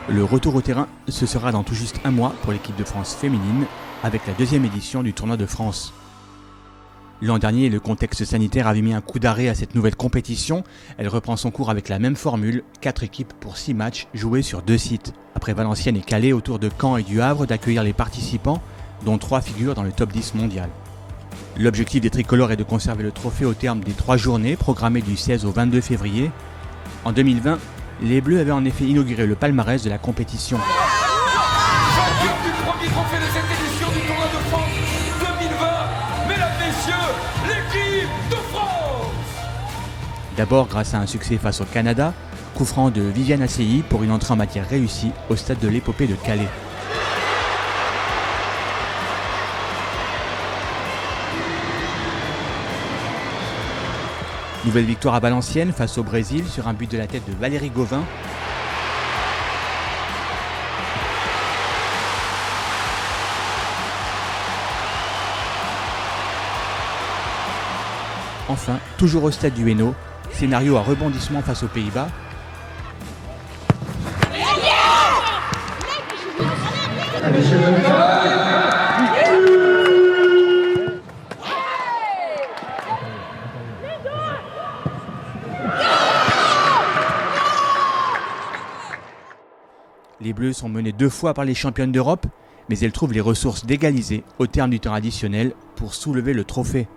Le retour au terrain, ce sera dans tout juste un mois pour l'équipe de France féminine, avec la deuxième édition du Tournoi de France. L'an dernier, le contexte sanitaire avait mis un coup d'arrêt à cette nouvelle compétition. Elle reprend son cours avec la même formule, 4 équipes pour 6 matchs joués sur 2 sites. Après Valenciennes et Calais, autour de Caen et du Havre d'accueillir les participants, dont 3 figurent dans le top 10 mondial. L'objectif des tricolores est de conserver le trophée au terme des 3 journées programmées du 16 au 22 février. En 2020, les Bleus avaient en effet inauguré le palmarès de la compétition. Vainqueur du premier trophée de cette édition du Tournoi de France 2020, mesdames, messieurs, l'équipe de France. D'abord grâce à un succès face au Canada, coup franc de Viviane Asseli pour une entrée en matière réussie au stade de l'Épopée de Calais. Nouvelle victoire à Valenciennes face au Brésil sur un but de la tête de Valérie Gauvin. Enfin, toujours au stade du Hainaut, scénario à rebondissement face aux Pays-Bas. Les Bleus sont menés 2 fois par les championnes d'Europe, mais elles trouvent les ressources d'égaliser au terme du temps additionnel pour soulever le trophée.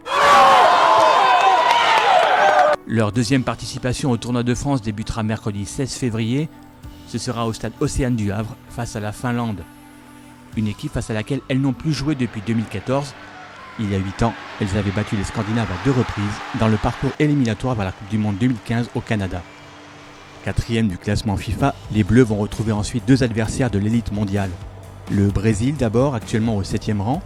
Leur deuxième participation au Tournoi de France débutera mercredi 16 février. Ce sera au stade Océane du Havre face à la Finlande. Une équipe face à laquelle elles n'ont plus joué depuis 2014. Il y a 8 ans, elles avaient battu les Scandinaves à 2 reprises dans le parcours éliminatoire vers la Coupe du Monde 2015 au Canada. 4e du classement FIFA, les Bleus vont retrouver ensuite 2 adversaires de l'élite mondiale. Le Brésil d'abord, actuellement au 7e rang.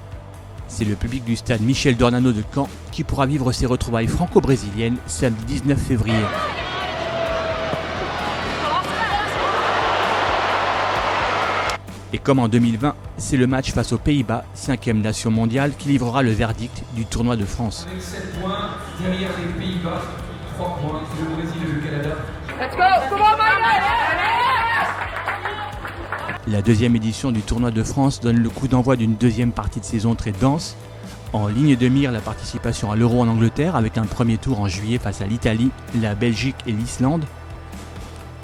C'est le public du stade Michel Dornano de Caen qui pourra vivre ses retrouvailles franco-brésiliennes samedi 19 février. Et comme en 2020, c'est le match face aux Pays-Bas, 5e nation mondiale, qui livrera le verdict du Tournoi de France. Avec 7 points, derrière les Pays-Bas, 3 points, le Brésil et le Canada. Let's go! Come on, La deuxième édition du Tournoi de France donne le coup d'envoi d'une deuxième partie de saison très dense. En ligne de mire, la participation à l'Euro en Angleterre avec un premier tour en juillet face à l'Italie, la Belgique et l'Islande.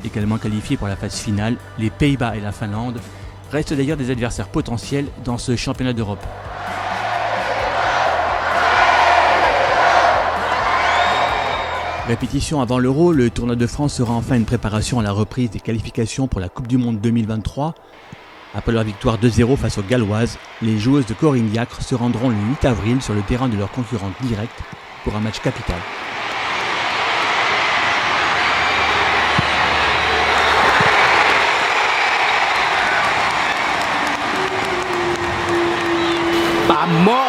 Également qualifiés pour la phase finale, les Pays-Bas et la Finlande restent d'ailleurs des adversaires potentiels dans ce championnat d'Europe. Répétition avant l'Euro, le Tournoi de France sera enfin une préparation à la reprise des qualifications pour la Coupe du Monde 2023. Après leur victoire 2-0 face aux Galloises, les joueuses de Corinne Diacre se rendront le 8 avril sur le terrain de leur concurrente directe pour un match capital. Vamos!